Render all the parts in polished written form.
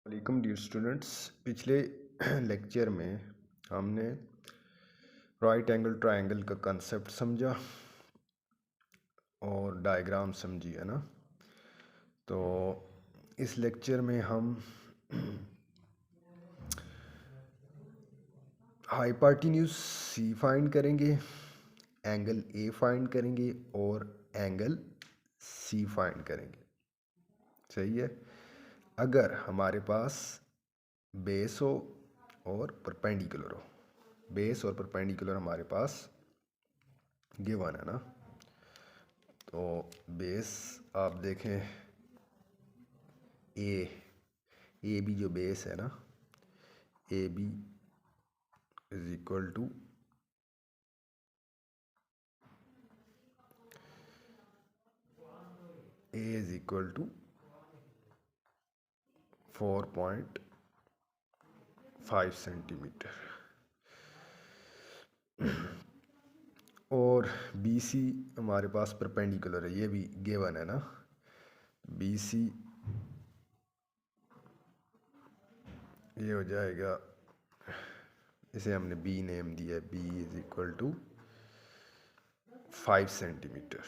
Welcome dear students. पिछले lecture में हमने राइट एंगल ट्रायंगल का कंसेप्ट समझा और डायग्राम समझी है ना। तो इस लेक्चर में हम हाइपार्टिन्यूज सी फाइंड करेंगे, एंगल ए फाइंड करेंगे और एंगल सी फाइंड करेंगे। सही है। अगर हमारे पास बेस हो और परपेंडिकुलर हो, बेस और परपेंडिकुलर हमारे पास गिवन है ना। तो बेस आप देखें, ए बी जो बेस है ना, A B is equal to A is equal to 4.5 centimetre और बी सी हमारे पास परपेंडिकुलर है, ये भी गिवन है ना। बी सी ये हो जाएगा, इसे हमने बी नेम दिया है, B is equal to 5 centimetre.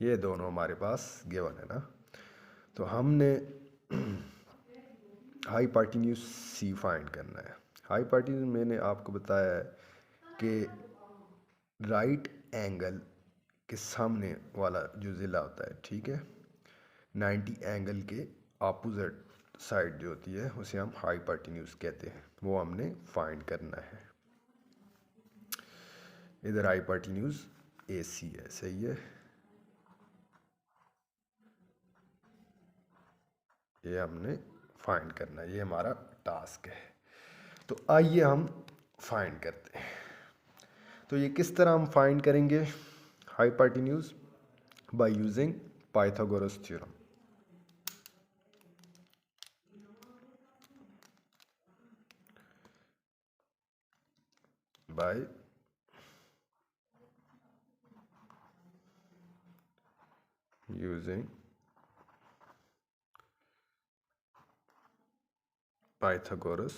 ये दोनों हमारे पास गिवन है ना। तो हमने हाइपार्टिन्यूज सी फाइंड करना है। हाइपार्टिन्यूज मैंने आपको बताया है कि राइट एंगल के सामने वाला जो ज़िला होता है, ठीक है, 90 एंगल के अपोजिट साइड जो होती है उसे हम हाइपार्टिन्यूज कहते हैं, वो हमने फाइंड करना है। इधर हाइपार्टिन्यूज ए सी है, सही है। ये हमने फाइंड करना है, ये हमारा टास्क है। तो आइए हम फाइंड करते हैं। तो ये किस तरह हम फाइंड करेंगे hypotenuse? By using Pythagoras theorem. By using Pythagoras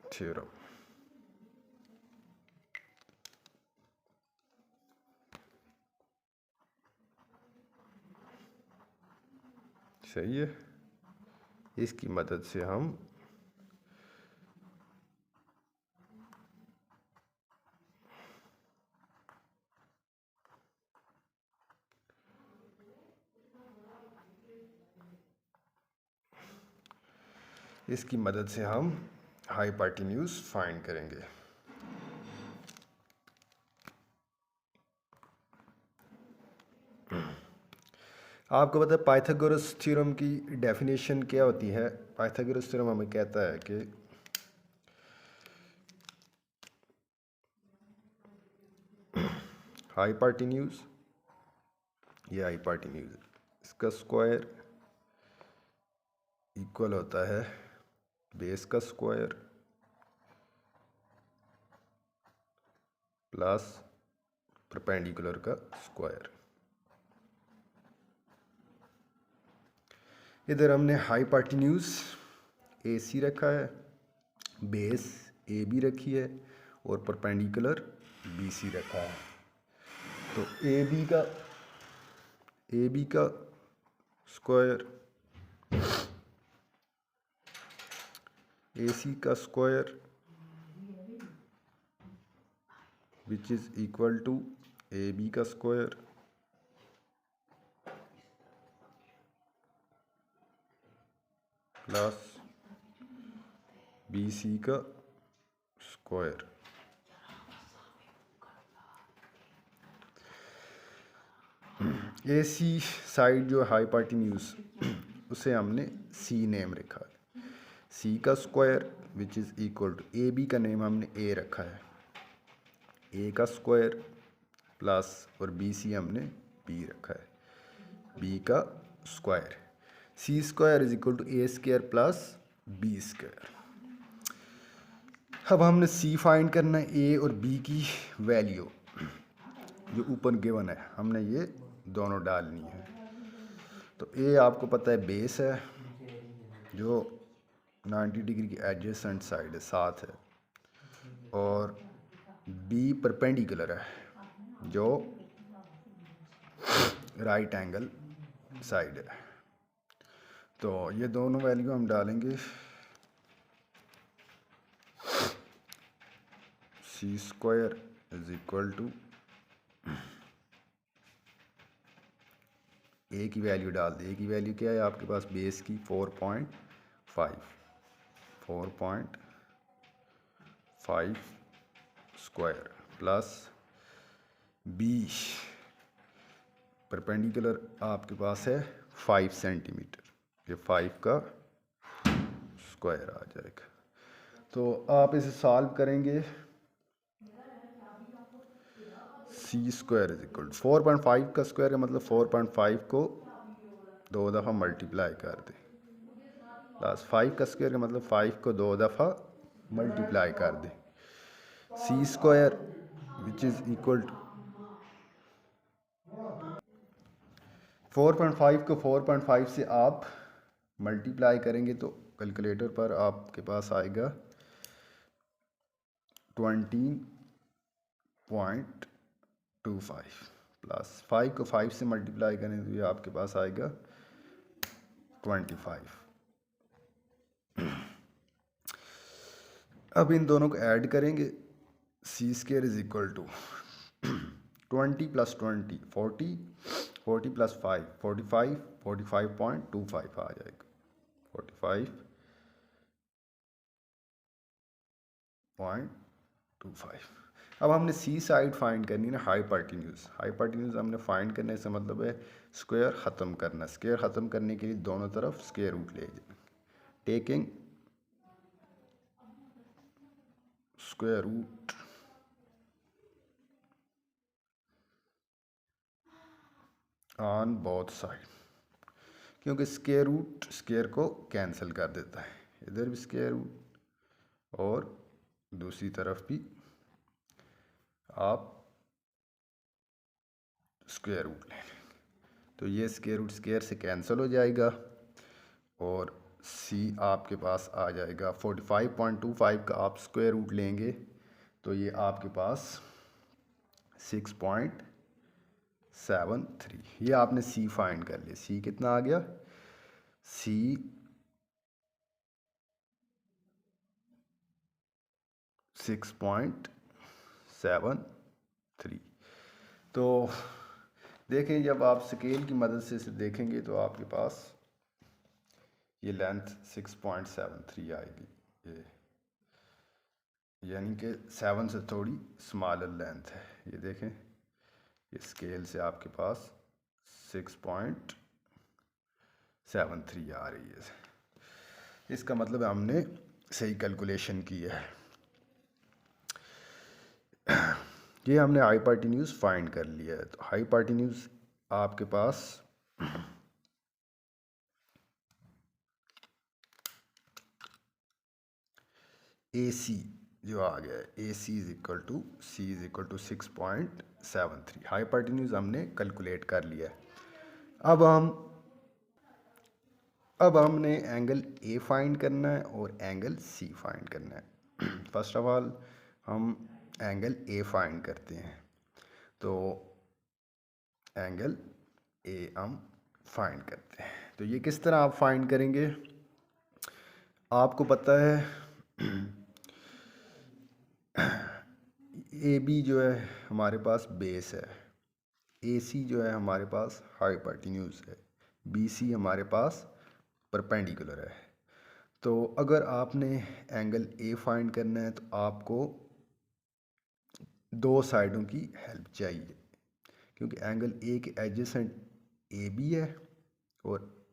theorem. सही है। इसकी मदद से हम हाइपार्टिन्यूज फाइंड करेंगे। आपको पता है पाइथागोरस थ्योरम की डेफिनेशन क्या होती है? पाइथागोरस थ्योरम हमें कहता है कि हाइपार्टिन्यूज, ये हाइपार्टिन्यूज, इसका स्क्वायर इक्वल होता है बेस का स्क्वायर प्लस परपेंडिकुलर का स्क्वायर। इधर हमने हाइपार्टिन्यूज ए सी रखा है, बेस ए बी रखी है और परपेंडिकुलर बी सी रखा है। तो ए बी का स्क्वायर, ए सी का square which is equal to A B का स्क्वायर प्लस बी सी का स्क्वायर। ए सी साइड जो हाइपार्टिन्यूज उसे हमने सी नेम रखा है, सी का square which is equal to A B का नेम हमने ए रखा है, ए का स्क्वायर प्लस और बी सी हमने बी रखा है, बी का square. C square is equal to A square plus B square. अब हमने सी फाइंड करना है, ए और बी की वैल्यू जो ऊपर गिवन है हमने ये दोनों डालनी है। तो ए आपको पता है बेस है जो 90 डिग्री की एडजेसेंट साइड है, साथ है, और बी परपेंडिकुलर है जो राइट एंगल साइड है। तो ये दोनों वैल्यू हम डालेंगे। सी स्क्वायर इज इक्वल टू ए की वैल्यू डाल दें। ए की वैल्यू क्या है आपके पास बेस की 4.5 स्क्वायर प्लस बी परपेंडिकुलर आपके पास है 5 सेंटीमीटर, ये 5 का स्क्वायर आ जाएगा। तो आप इसे सॉल्व करेंगे। सी स्क्वायर इज इक्वल 4.5 का स्क्वायर का मतलब 4.5 को 2 दफ़ा मल्टीप्लाई कर दें, प्लस 5 का स्क्वायर का मतलब 5 को 2 दफ़ा मल्टीप्लाई कर दें। C square which is equal to 4.5 को 4.5 से आप मल्टीप्लाई करेंगे तो कैलकुलेटर पर आपके पास आएगा 20.25 प्लस 5 को 5 से मल्टीप्लाई करें तो ये आपके पास आएगा 25। अब इन दोनों को ऐड करेंगे। C square is equal to 20 plus 20 40, 40 plus 5 45, 45.25 आ जाएगा 45.25। अब हमने सी साइड फाइंड करनी है ना, हाइपोटेन्यूज। हाइपोटेन्यूज हमने फाइंड करने से मतलब है स्क्वायर ख़त्म करना। स्क्वायर ख़त्म करने के लिए दोनों तरफ स्क्वायर रूट ले जाए, taking square root on both side, क्योंकि स्क्वायर रूट स्क्वायर को कैंसिल कर देता है। इधर भी स्क्वायर रूट और दूसरी तरफ भी आप स्क्वायर रूट ले लेंगे तो ये स्क्वायर रूट स्क्वायर से कैंसिल हो जाएगा और सी आपके पास आ जाएगा 45.25 का आप स्क्वायर रूट लेंगे तो ये आपके पास 6.73। ये आपने सी फाइंड कर लिया। सी कितना आ गया? सी 6.73। तो देखें जब आप स्केल की मदद से इसे देखेंगे तो आपके पास ये लेंथ 6.73 आएगी, ये यानी कि 7 से थोड़ी स्मॉलर लेंथ है। ये देखें ये स्केल से आपके पास 6.73 आ रही है। इसका मतलब हमने सही कैलकुलेशन की है। ये हमने हाइपोटेन्यूज फाइंड कर लिया है। तो हाइपोटेन्यूज आपके पास ए सी जो आ गया है, A C is equal to C is equal to 6.73। Hypotenuse हमने कैलकुलेट कर लिया है। अब हमने एंगल ए फाइंड करना है और एंगल सी फाइंड करना है। फर्स्ट ऑफ ऑल हम एंगल ए फाइंड करते हैं। तो एंगल ए हम फाइंड करते हैं। तो ये किस तरह आप फाइंड करेंगे? आपको पता है ए बी जो है हमारे पास बेस है, ए सी जो है हमारे पास हाइपोटेन्यूज है, बी सी हमारे पास परपेंडिकुलर है। तो अगर आपने एंगल ए फाइंड करना है तो आपको दो साइडों की हेल्प चाहिए, क्योंकि एंगल ए के एडजेसेंट ए बी है और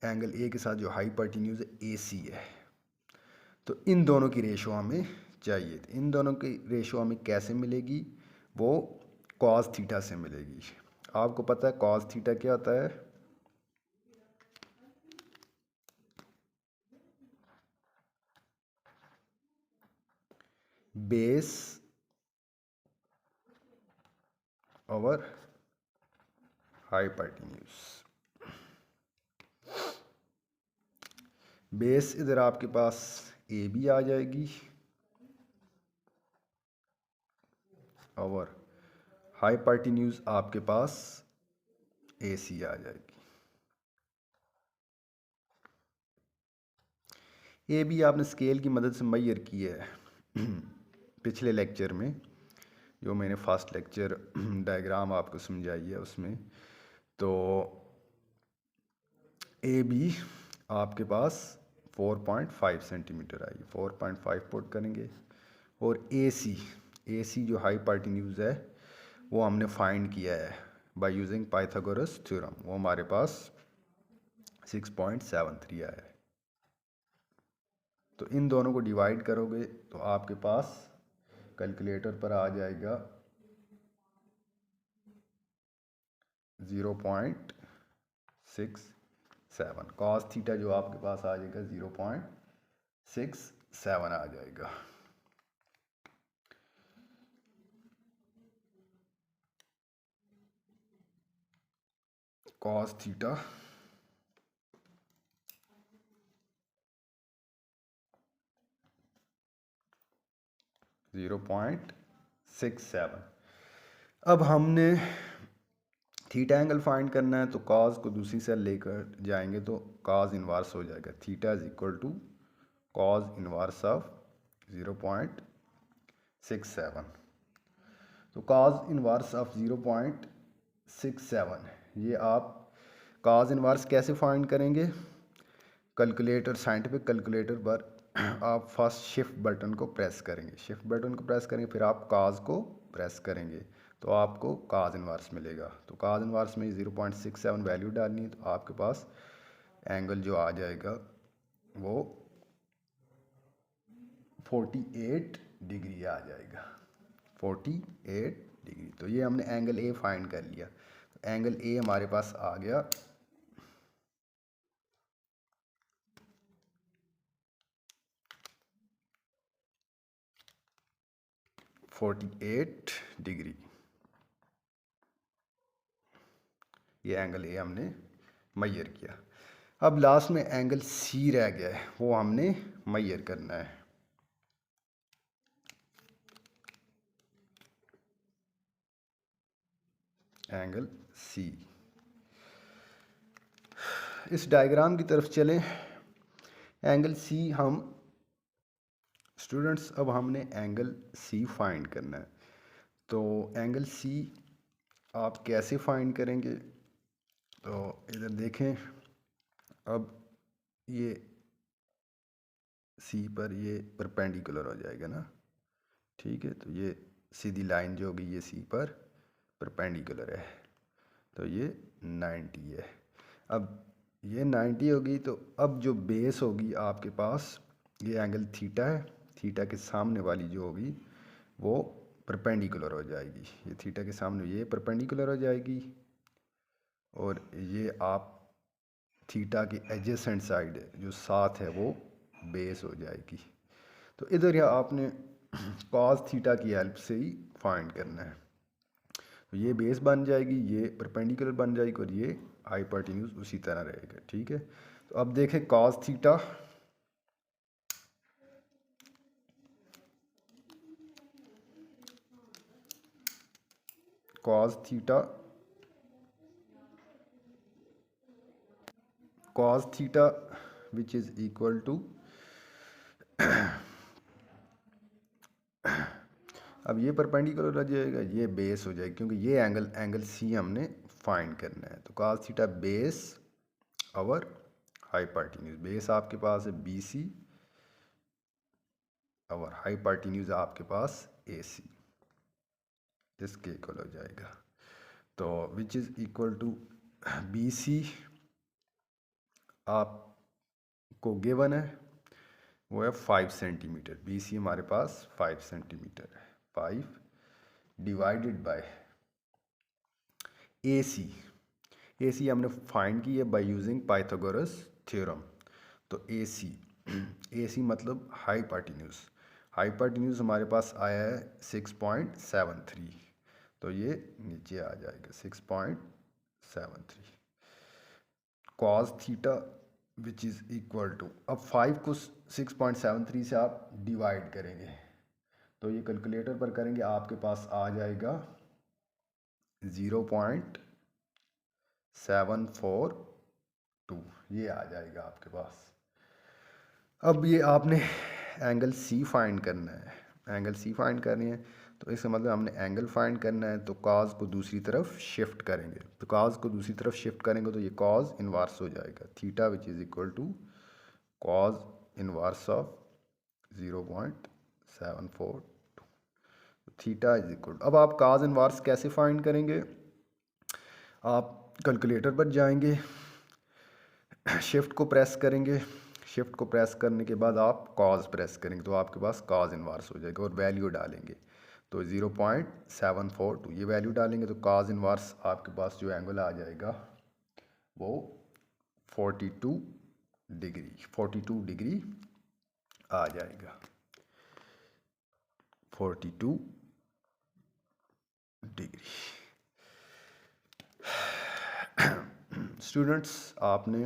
एंगल ए के साथ जो हाइपोटेन्यूज है ए सी है। तो इन दोनों की रेशो हमें चाहिए। इन दोनों की रेशो हमें कैसे मिलेगी? वो कॉस थीटा से मिलेगी। आपको पता है कॉस थीटा क्या होता है? Base over hypotenuse. बेस इधर आपके पास ए बी आ जाएगी और हाइपोटेन्यूज आपके पास ए सी आ जाएगी। ए बी आपने स्केल की मदद से मेजर किया है पिछले लेक्चर में, जो मैंने फर्स्ट लेक्चर डायग्राम आपको समझाई है उसमें। तो ए बी आपके पास 4.5 सेंटीमीटर आई, 4.5 पुट करेंगे। और ए सी जो हाइपोटेन्यूज है वो हमने फाइंड किया है बाय यूजिंग पाइथागोरस थ्योरम, वो हमारे पास 6.73 आया है। तो इन दोनों को डिवाइड करोगे तो आपके पास कैलकुलेटर पर आ जाएगा 0.67। कॉस थीटा जो आपके पास आ जाएगा 0.67 आ जाएगा। Cos theta 0.67। अब हमने थीटा एंगल फाइंड करना है, तो कॉस को दूसरी साइड लेकर जाएंगे तो कॉस इनवर्स हो जाएगा। Theta is equal to cos inverse of 0.67। तो कॉस इनवर्स ऑफ 0.67, ये आप कॉस इनवर्स कैसे फाइंड करेंगे? कैलकुलेटर, साइंटिफिक कैलकुलेटर पर आप फर्स्ट शिफ्ट बटन को प्रेस करेंगे, शिफ्ट बटन को प्रेस करेंगे, फिर आप कॉस को प्रेस करेंगे तो आपको कॉस इनवर्स मिलेगा। तो कॉस इनवर्स में 0.67 वैल्यू डालनी है, तो आपके पास एंगल जो आ जाएगा वो 48 डिग्री आ जाएगा, 48 डिग्री। तो ये हमने एंगल ए फाइंड कर लिया। तो एंगल ए हमारे पास आ गया 48 डिग्री। ये एंगल ए हमने मेजर किया। अब लास्ट में एंगल सी रह गया है, वो हमने मेजर करना है। एंगल सी, इस डायग्राम की तरफ चलें। एंगल सी हम स्टूडेंट्स, अब हमने एंगल सी फाइंड करना है। तो एंगल सी आप कैसे फाइंड करेंगे? तो इधर देखें, अब ये सी पर ये परपेंडिकुलर हो जाएगा ना, ठीक है। तो ये सीधी लाइन जो होगी ये सी पर परपेंडिकुलर है, तो ये 90 है। अब ये 90 होगी, तो अब जो बेस होगी आपके पास, ये एंगल थीटा है, थीटा के सामने वाली जो होगी वो परपेंडिकुलर हो जाएगी। ये थीटा के सामने ये परपेंडिकुलर हो जाएगी, और ये आप थीटा की एडजेसेंट साइड जो साथ है वो बेस हो जाएगी। तो इधर यह आपने कॉस थीटा की हेल्प से ही फाइंड करना है। तो ये बेस बन जाएगी, ये परपेंडिकुलर बन जाएगी, और ये हाइपोटेन्यूज उसी तरह रहेगा, ठीक है। तो अब देखें cos theta, cos theta, cos theta which is equal to, अब ये परपेंडिकुलर हो जाएगा, ये बेस हो जाएगा, क्योंकि ये एंगल सी हमने फाइंड करना है। तो कॉस थीटा बेस और हाइपोटेन्यूज, बेस आपके पास है बी सी और हाइपोटेन्यूज आपके पास ए सी, इसके इक्वल हो जाएगा। तो which is equal to B C आपको गिवन है, वो है 5 सेंटीमीटर। बी सी हमारे पास 5 सेंटीमीटर है। 5 डिवाइडेड बाय ए सी, ए सी हमने फाइंड की है बाय यूजिंग पाइथागोरस थ्योरम। तो ए सी मतलब हाइपोटेन्यूज, हाइपोटेन्यूज हमारे पास आया है 6.73, तो ये नीचे आ जाएगा 6.73 cos theta which is equal to, अब 5 को 6.73 से आप डिवाइड करेंगे तो ये कैलकुलेटर पर करेंगे आपके पास आ जाएगा 0.742, ये आ जाएगा आपके पास। अब ये आपने एंगल सी फाइंड करना है, एंगल सी फाइंड करनी है तो इसका मतलब हमने एंगल फाइंड करना है, तो कॉज को दूसरी तरफ शिफ्ट करेंगे, तो कॉज को दूसरी तरफ शिफ्ट करेंगे तो ये कॉज इनवर्स हो जाएगा theta which is equal to cos inverse of 0.742, theta is equal. अब आप कॉज इनवर्स कैसे फाइंड करेंगे, आप कैलकुलेटर पर जाएंगे, शिफ्ट को प्रेस करेंगे, शिफ्ट को प्रेस करने के बाद आप कॉज प्रेस करेंगे तो आपके पास कॉज इनवर्स हो जाएगा और वैल्यू डालेंगे तो 0.742 ये वैल्यू डालेंगे तो कॉज इनवर्स आपके पास जो एंगल आ जाएगा वो 42 डिग्री आ जाएगा, 42 डिग्री। स्टूडेंट्स, आपने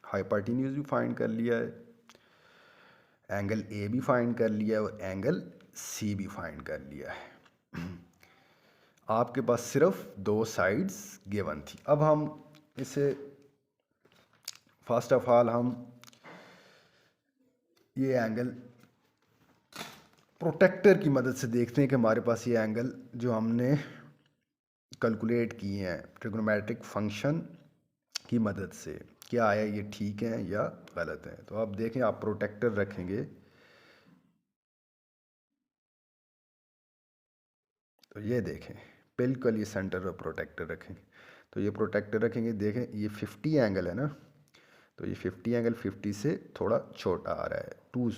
हाइपोटेन्यूज भी फाइंड कर लिया है, एंगल ए भी फाइंड कर लिया है और एंगल सी भी फाइंड कर लिया है। आपके पास सिर्फ दो साइड्स गिवन थी। अब हम इसे फर्स्ट ऑफ ऑल हम ये एंगल प्रोटेक्टर की मदद से देखते हैं कि हमारे पास ये एंगल जो हमने कैलकुलेट किए हैं ट्रिग्नोमेट्रिक फंक्शन की मदद से क्या आया, ये ठीक है या गलत है। तो आप देखें, आप प्रोटेक्टर रखेंगे तो ये देखें बिल्कुल ये सेंटर पर प्रोटेक्टर रखेंगे तो ये प्रोटेक्टर रखेंगे, देखें ये 50 एंगल है ना, तो ये 50 एंगल 50 से थोड़ा छोटा आ रहा है, टू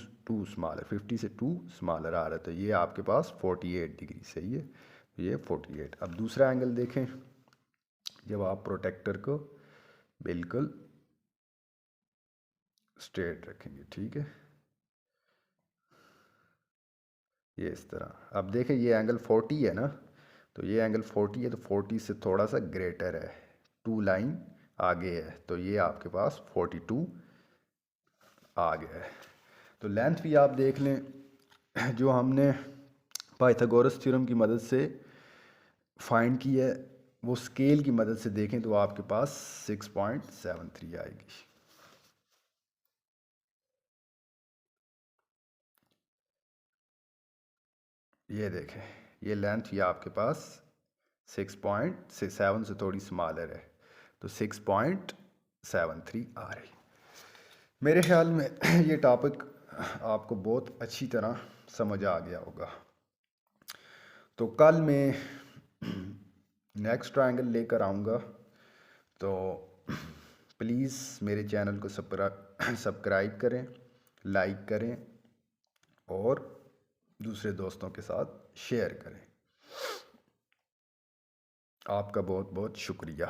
स्मॉलर, 50 से 2 स्मॉलर आ रहा है तो ये आपके पास 48 डिग्री सही है, तो ये 48। अब दूसरा एंगल देखें, जब आप प्रोटेक्टर को बिल्कुल स्ट्रेट रखेंगे, ठीक है, ये इस तरह। अब देखें ये एंगल 40 है ना, तो ये एंगल 40 है तो 40 से थोड़ा सा ग्रेटर है, 2 लाइन आगे है तो ये आपके पास 42 आ गया है। तो लेंथ भी आप देख लें जो हमने पाइथागोरस थ्योरम की मदद से फाइंड की है वो स्केल की मदद से देखें तो आपके पास 6.73 आएगी। ये देखें ये लेंथ ये आपके पास 6.7 से थोड़ी स्मॉलर है तो 6.73 आ रही। मेरे ख्याल में ये टॉपिक आपको बहुत अच्छी तरह समझ आ गया होगा। तो कल मैं नेक्स्ट ट्रायंगल लेकर आऊँगा, तो प्लीज़ मेरे चैनल को सब्सक्राइब करें, लाइक करें और दूसरे दोस्तों के साथ शेयर करें। आपका बहुत बहुत शुक्रिया।